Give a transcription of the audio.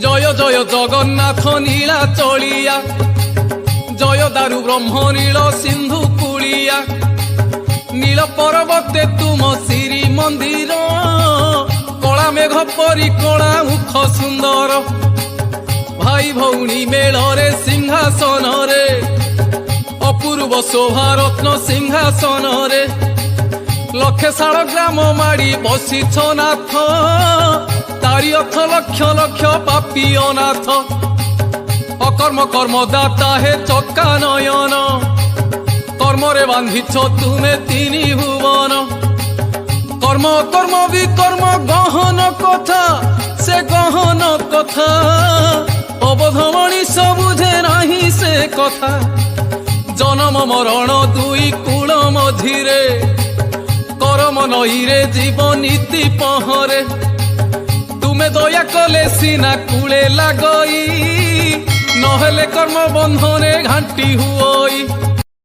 জয় জয় জগন্নাথ নীলা চলিয়া, জয় দারু ব্রহ্ম নীল সিন্ধু কুলিয়া। নীল পর্বতে তুম শ্রী মন্দির, কলা মেঘ পরি কলা মুখ সুন্দর। ভাই ভৌণী মেଳରେ সিংহাসନରେ, অপূর্ব শোভারত্ন সিংহাসନରେ। লক্ষে শাଳ গ্রাম মাড়ি বসিছ নাথ, তারি অর্থ লক্ষ লক্ষ পাপী অনাথ। অকর্ম কর্মদাতা হে চক্কা নয়ন, কর্মরে বাঁধিছ তুমে তিনি ভুবন। কর্ম কর্ম বিকর্ম গহন কথা, সে গহন কথা অবধ মଣିষ বুঝে নাহি সে কথা। জনম মরণ দুই কূল মঝিরে, করম নইরে জীব নীতি পহরে। তুমে দয়া কলে সিনা কূলে লাগই, নহলে কর্ম বন্ধনে ঘাঁটি হুও